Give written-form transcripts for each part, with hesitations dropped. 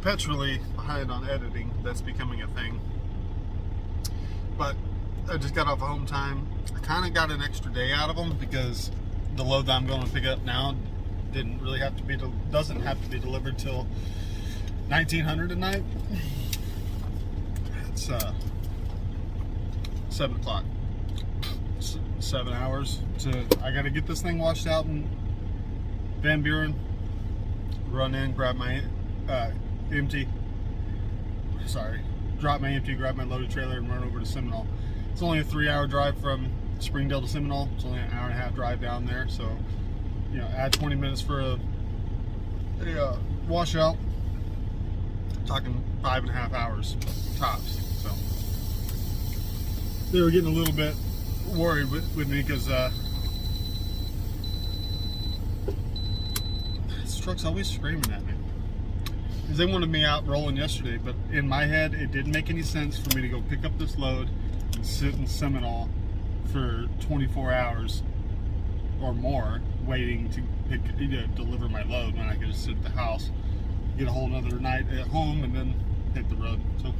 perpetually behind on editing. That's becoming a thing. But I just got off home time. I kind of got an extra day out of them because the load that I'm going to pick up now doesn't have to be delivered till 1900 at night. It's 7 o'clock. 7 hours I got to get this thing washed out in Van Buren, run in, grab my drop my empty, grab my loaded trailer, and run over to Seminole. It's only a 3-hour drive from Springdale to Seminole. It's only an hour and a half drive down there, so add 20 minutes for a washout. Talking 5.5 hours tops. So they were getting a little bit worried with me because this truck's always screaming at me. Because they wanted me out rolling yesterday, but in my head it didn't make any sense for me to go pick up this load and sit in Seminole for 24 hours or more waiting to deliver my load when I could just sit at the house, get a whole another night at home, and then hit the road. So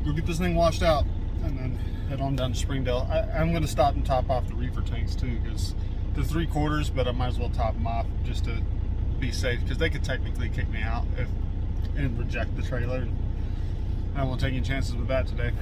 go get this thing washed out and then head on down to Springdale. I'm going to stop and top off the reefer tanks too, because they're 3/4, but I might as well top them off just to be safe, because they could technically kick me out and reject the trailer. I won't take any chances with that today.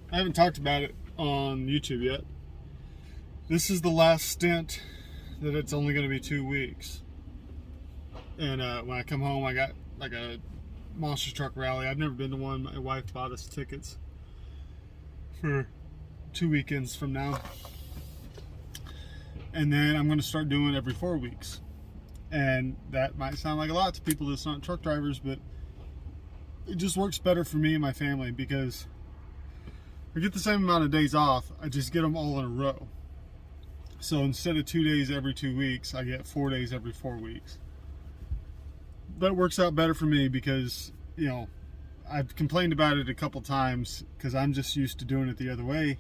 I haven't talked about it on YouTube yet. This is the last stint that it's only going to be 2 weeks. And when I come home, I got like a monster truck rally. I've never been to one. My wife bought us tickets for 2 weekends from now. And then I'm going to start doing every 4 weeks. And that might sound like a lot to people that's not truck drivers, but it just works better for me and my family because I get the same amount of days off. I just get them all in a row. So instead of 2 days every 2 weeks, I get 4 days every 4 weeks. That works out better for me because, I've complained about it a couple times because I'm just used to doing it the other way.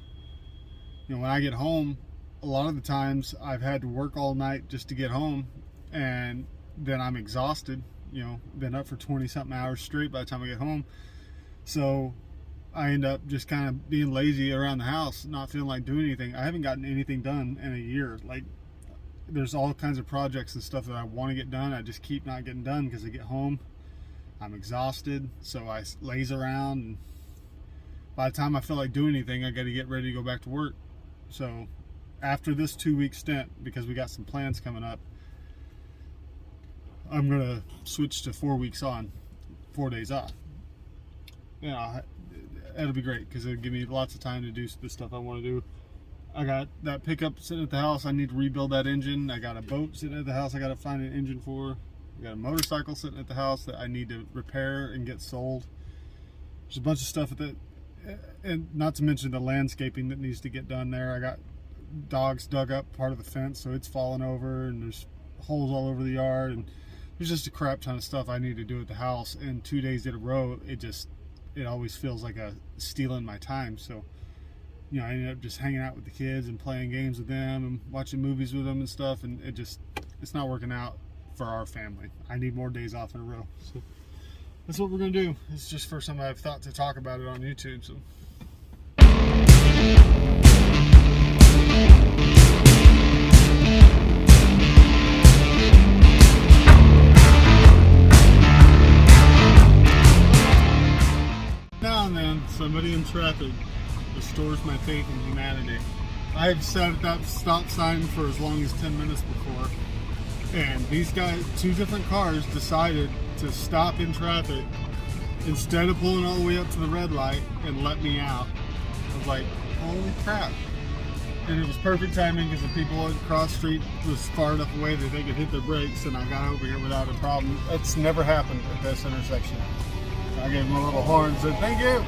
When I get home, a lot of the times I've had to work all night just to get home, and then I'm exhausted. Been up for 20-something hours straight by the time I get home. So I end up just kind of being lazy around the house, not feeling like doing anything. I haven't gotten anything done in a year. Like, there's all kinds of projects and stuff that I want to get done. I just keep not getting done because I get home, I'm exhausted, so I laze around, and by the time I feel like doing anything, I got to get ready to go back to work. So after this 2-week stint, because we got some plans coming up, I'm going to switch to 4 weeks on, 4 days off. It'll be great because it'll give me lots of time to do the stuff I want to do. I got that pickup sitting at the house. I need to rebuild that engine. I got a boat sitting at the house I got to find an engine for. I got a motorcycle sitting at the house that I need to repair and get sold. There's a bunch of stuff and not to mention the landscaping that needs to get done there. I got dogs dug up part of the fence, so it's falling over, and there's holes all over the yard, and there's just a crap ton of stuff I need to do at the house. And 2 days in a row, it always feels like stealing my time. So I ended up just hanging out with the kids and playing games with them and watching movies with them and stuff, and it's not working out for our family. I need more days off in a row. So that's what we're gonna do. It's just first time I've thought to talk about it on YouTube. So man. Somebody in traffic restores my faith in humanity. I've sat at that stop sign for as long as 10 minutes before, and these guys, two different cars, decided to stop in traffic instead of pulling all the way up to the red light and let me out. I was like, holy crap. And it was perfect timing because the people across the street was far enough away that they could hit their brakes, and I got over here without a problem. That's never happened at this intersection. I gave them a little horn and said, thank you.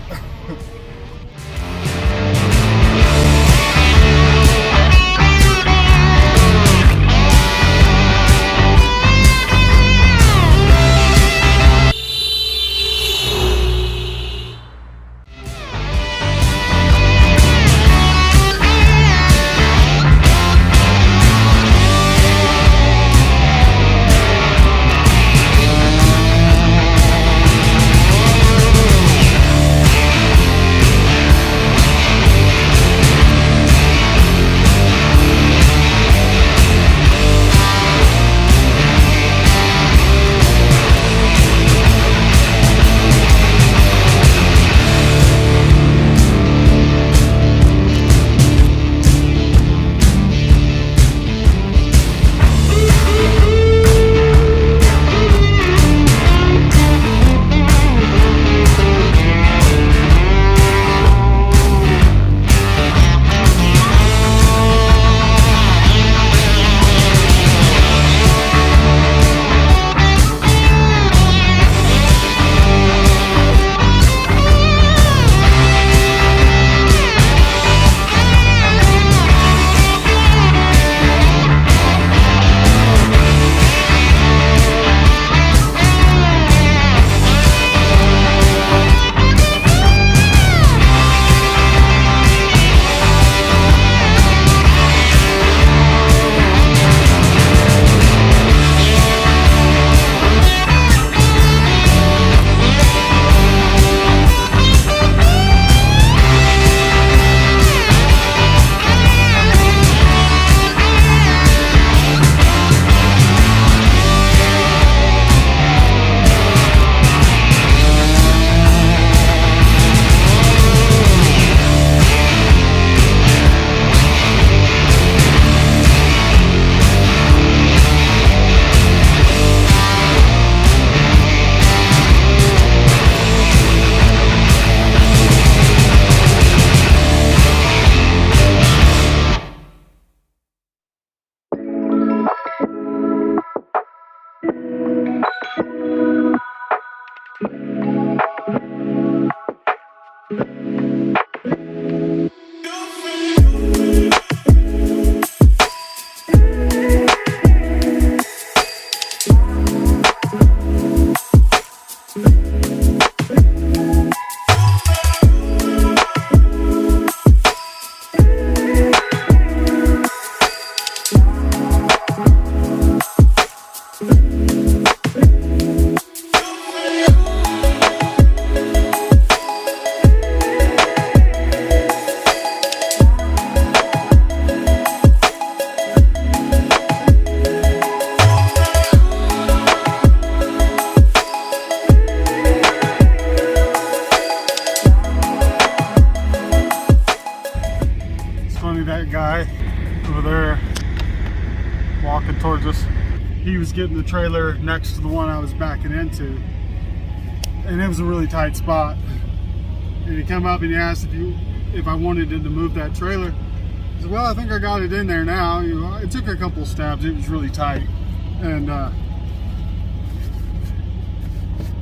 That guy over there walking towards us, he was getting the trailer next to the one I was backing into, and it was a really tight spot, and he came up and he asked if I wanted to move that trailer. I said, well, I think I got it in there now. It took a couple stabs. It was really tight, and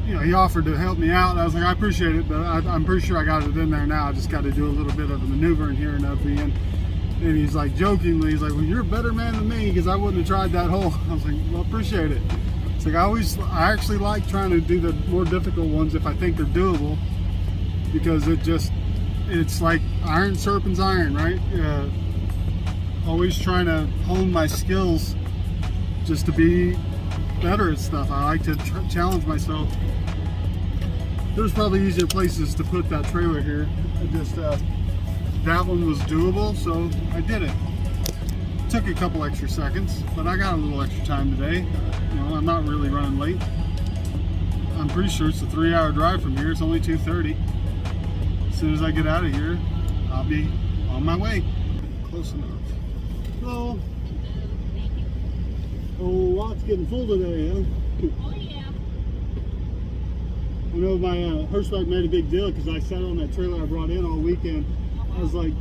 he offered to help me out, and I was like, I appreciate it, but I'm pretty sure I got it in there now. I just got to do a little bit of a maneuver in here and at the end. And he's like, jokingly, he's like, well, you're a better man than me because I wouldn't have tried that hole. I was like, well, appreciate it. It's like, I actually like trying to do the more difficult ones if I think they're doable, because it's like iron sharpens iron, right? Always trying to hone my skills just to be better at stuff. I like to challenge myself. There's probably easier places to put that trailer here. That one was doable, so I did it. Took a couple extra seconds, but I got a little extra time today. I'm not really running late. I'm pretty sure it's a 3-hour drive from here. It's only 2:30. as soon as I get out of here, I'll be on my way. Close enough. Hello. Oh, lot's getting full today, huh? Oh, yeah. I know my Hirschbach made a big deal because I sat on that trailer I brought in all weekend. I was like,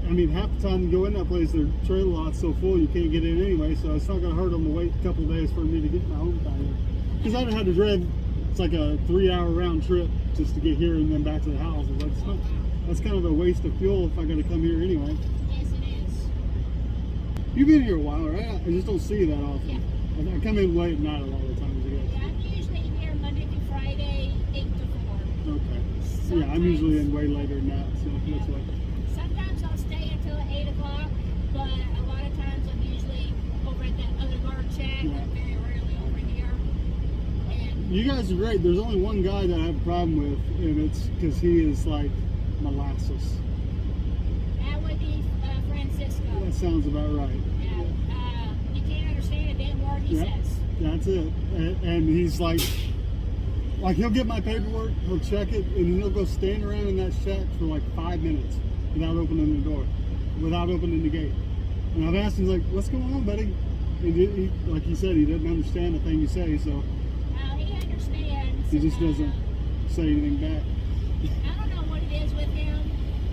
I mean, half the time you go in that place, their trailer lot's so full you can't get in anyway, so it's not going to hurt them to wait a couple of days for me to get my home time. Because I'd had to drive, it's like a 3-hour round trip just to get here and then back to the house. I was like, that's kind of a waste of fuel if I got to come here anyway. Yes, it is. You've been here a while, right? I just don't see you that often. Yeah. I come in late at night a lot of times, I guess. Yeah, I'm usually here Monday through Friday, 8 to 4. Okay. Sometimes, Yeah, I'm usually in way later than that, so that's what. Sometimes I'll stay until 8 o'clock, but a lot of times I'm usually over at that other guard shack. Yeah. I'm very rarely over here. And You guys are great. There's only one guy that I have a problem with, and it's because he is like molasses. that would be Francisco. That sounds about right. Yeah. You can't understand a damn word he Yeah. says. That's it. And he's like he'll get my paperwork, he'll check it, and he'll go stand around in that shack for like 5 minutes without opening the door, without opening the gate. And I've asked him, like, what's going on, buddy? And he, like you said, he doesn't understand the thing you say, so He understands. he just doesn't say anything back. I don't know what it is with him.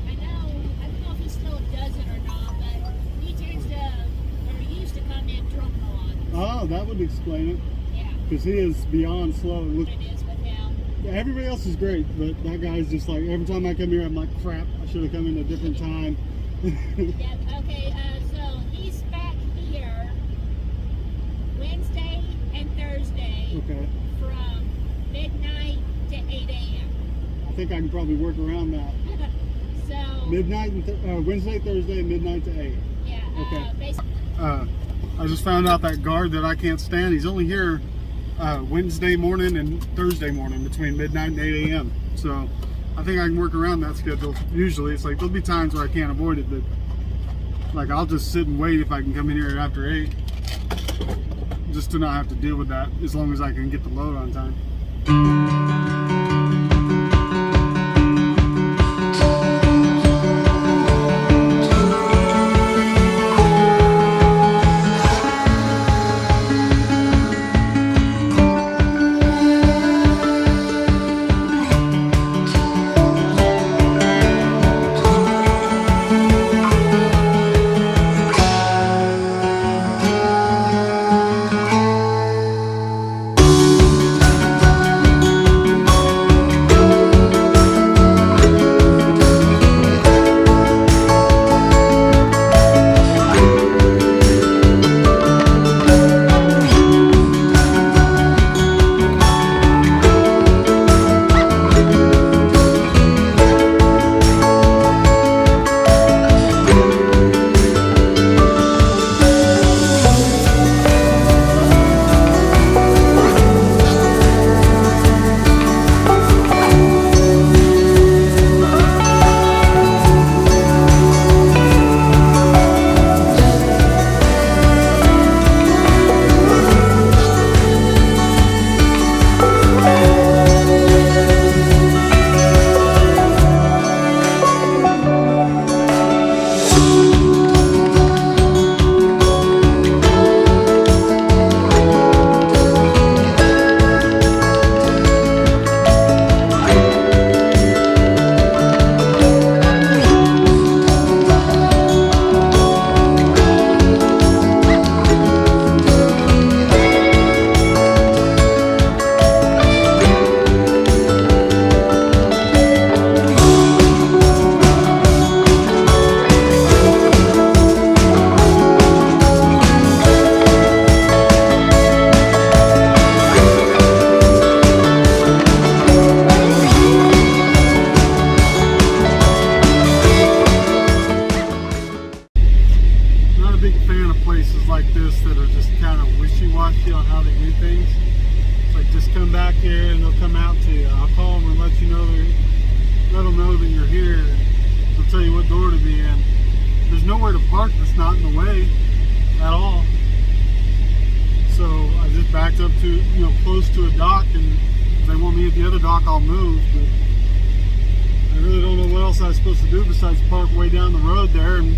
I don't know if he still does it or not, but he tends to, or used to come in drunk a lot. Oh, that would explain it, Yeah, because he is beyond slow. Look, what it is with him. everybody else is great, but that guy's just like, every time I come here, I'm like, crap, I should have come in a different time. Yeah, okay, so he's back here Wednesday and Thursday Okay. from midnight to 8 a.m. I think I can probably work around that. So, Midnight, and Wednesday, Thursday, midnight to 8. yeah, Okay. basically, I just found out that guard that I can't stand, he's only here Wednesday morning and Thursday morning between midnight and 8 a.m. So I think I can work around that schedule. Usually it's like, there'll be times where I can't avoid it, but like I'll just sit and wait if I can come in here after 8, just to not have to deal with that, as long as I can get the load on time. wishy-washy on how they do things. It's like, just come back here and they'll come out to you. I'll call them and let them know that you're here. They'll tell you what door to be in. There's nowhere to park that's not in the way at all. So I just backed up to, close to a dock, and if they want me at the other dock, I'll move. But I really supposed to do besides park way down the road there, and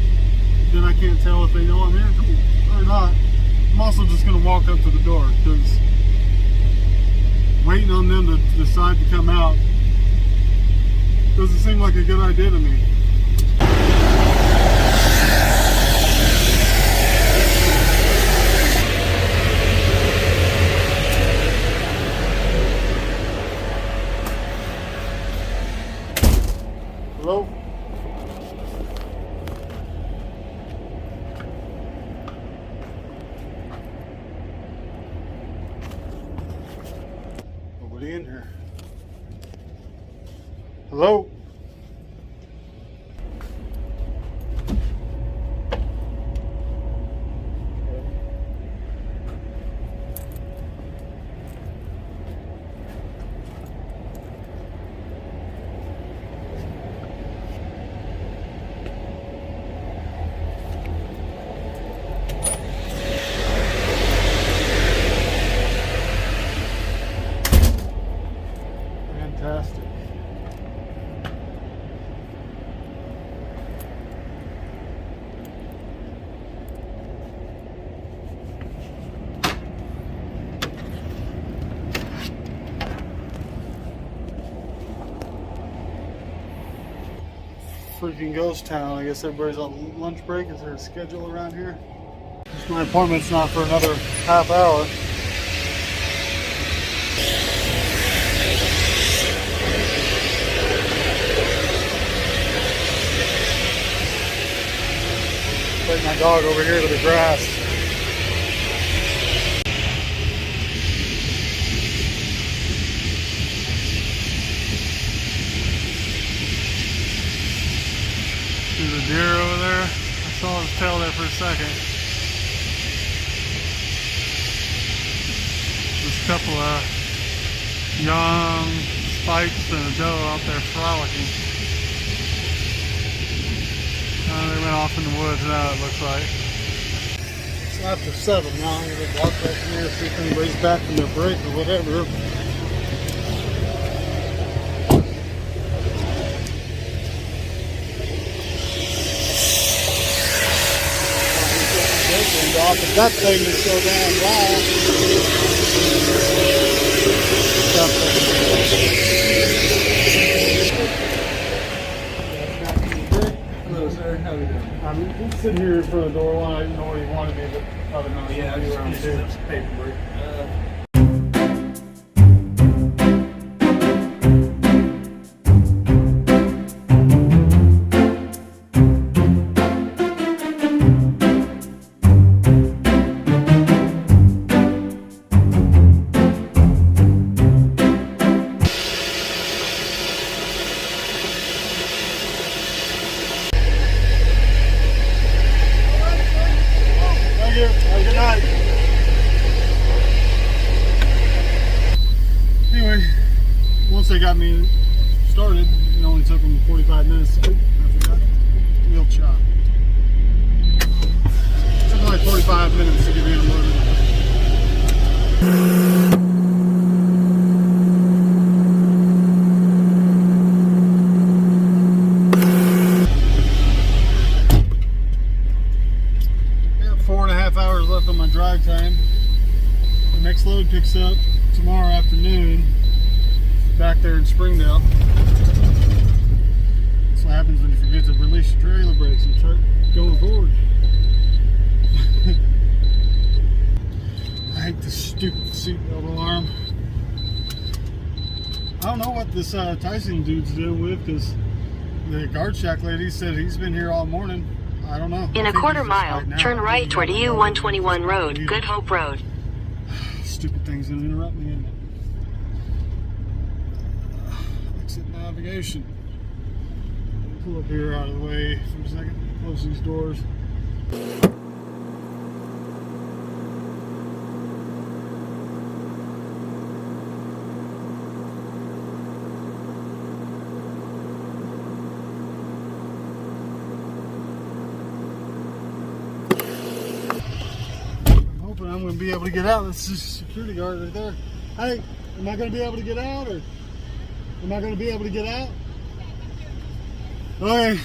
then I can't tell if they know I'm here or not. I'm also just going to walk up to the door because waiting on them to decide to come out doesn't seem like a good idea to me. Hello? Nobody in here. Hello? Fantastic. Freaking ghost town. I guess everybody's on lunch break. Is there a schedule around here? My appointment's not for another half hour. Take my dog over here to the grass. See the deer over there? I saw his tail there for a second. There's a couple of young spikes and a doe out there frolicking. They went off in the woods now, it looks like. It's after 7 now. I'm going to walk back in there, see if anybody's back from their break or whatever. If that thing is so damn loud. Hello, sir. How are you doing? I'm sitting here in front of the door. I didn't know where you wanted me, but I don't know. Yeah, I just around finished too. up some paperwork. Thank you. Have a good night. Anyway, once they got me started, it only took them 45 minutes to do. I forgot. Wheel chop. It took like 45 minutes to get me unloaded. I got 4.5 hours left on my drive time. The next load picks up tomorrow afternoon back there in Springdale. That's what happens when you forget to release your trailer brakes and start going forward. I hate this stupid seatbelt alarm. I don't know what this Tyson dude's dealing with, because the guard shack lady said he's been here all morning. I don't know. In a quarter mile, turn right toward U-121 Road, Good Hope Road. Stupid things that interrupt me. And exit navigation. Pull up here out of the way for a second. Close these doors. I'm going to be able to get out. That's the security guard right there. Hey, am I going to be able to get out, or am I going to be able to get out? Okay.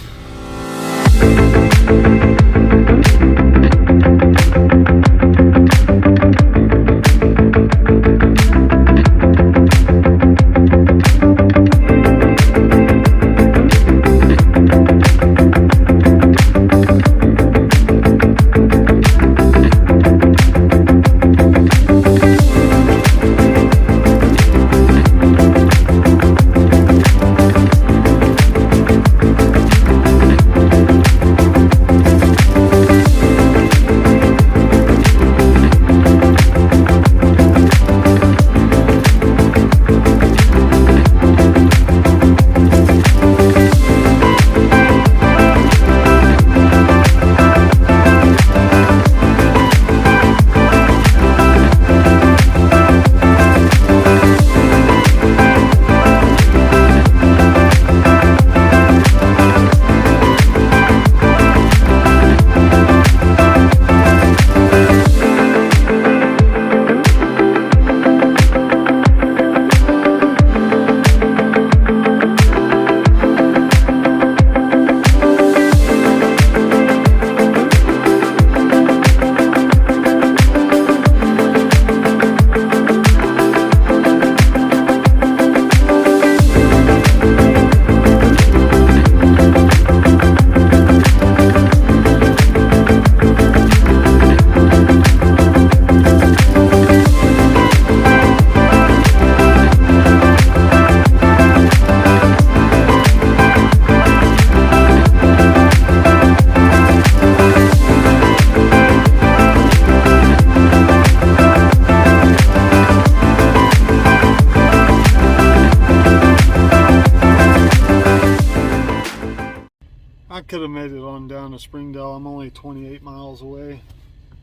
I could have made it on down to Springdale. I'm only 28 miles away,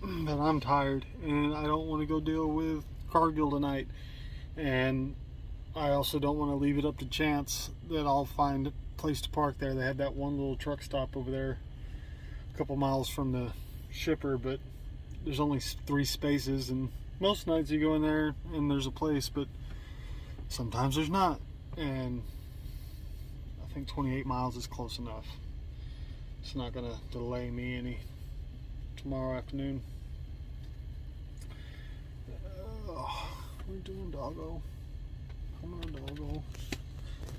but I'm tired and I don't want to go deal with Cargill tonight. And I also don't want to leave it up to chance that I'll find a place to park there. They had that one little truck stop over there a couple miles from the shipper, but there's only 3 spaces, and most nights you go in there and there's a place, but sometimes there's not. And I think 28 miles is close enough. It's not gonna delay me any tomorrow afternoon. What are you doing, doggo? Come on, doggo.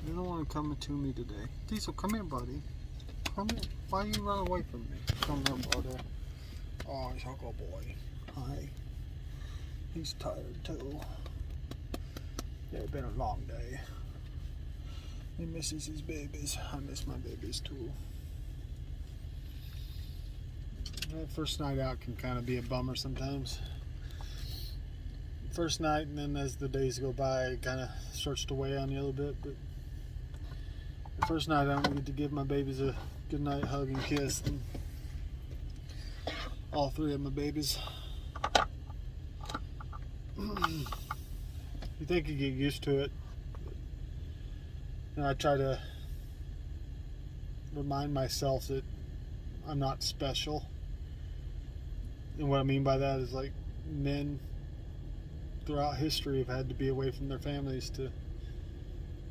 You don't want to come to me today. Diesel, come here, buddy. Come here. Why you run away from me? Come here, brother. Oh, he's a good boy. Hi. He's tired too. Yeah, it's been a long day. He misses his babies. I miss my babies too. That first night out can kind of be a bummer sometimes. First night, and then as the days go by, it kind of starts to weigh on you a little bit. But the first night, I don't get to give my babies a good night hug and kiss. And all 3 of my babies. You think you get used to it. And I try to remind myself that I'm not special. And what I mean by that is, like, men throughout history have had to be away from their families to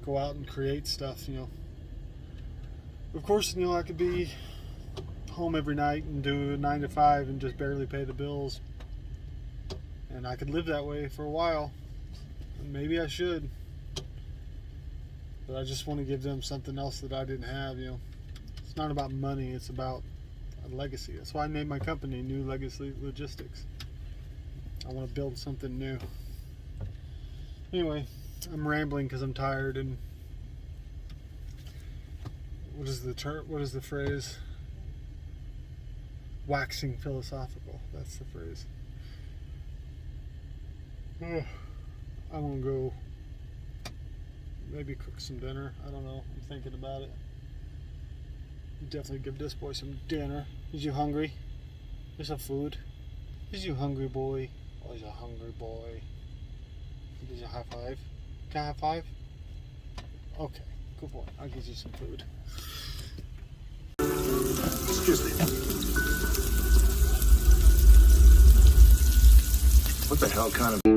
go out and create stuff, you know. Of course, you know, I could be home every night and do a 9 to 5 and just barely pay the bills. And I could live that way for a while. And maybe I should. But I just want to give them something else that I didn't have, you know. It's not about money, it's about a legacy. That's why I named my company New Legacy Logistics. I want to build something new. Anyway, I'm rambling because I'm tired. And what is the term? What is the phrase? Waxing philosophical. That's the phrase. I'm gonna go maybe cook some dinner. I don't know. I'm thinking about it. Definitely give this boy some dinner. Is you hungry? There's some food. Is you hungry, boy? Oh, he's a hungry boy. Is you a high five? Can I high five? Okay, good boy. I'll give you some food. Excuse me. What the hell kind of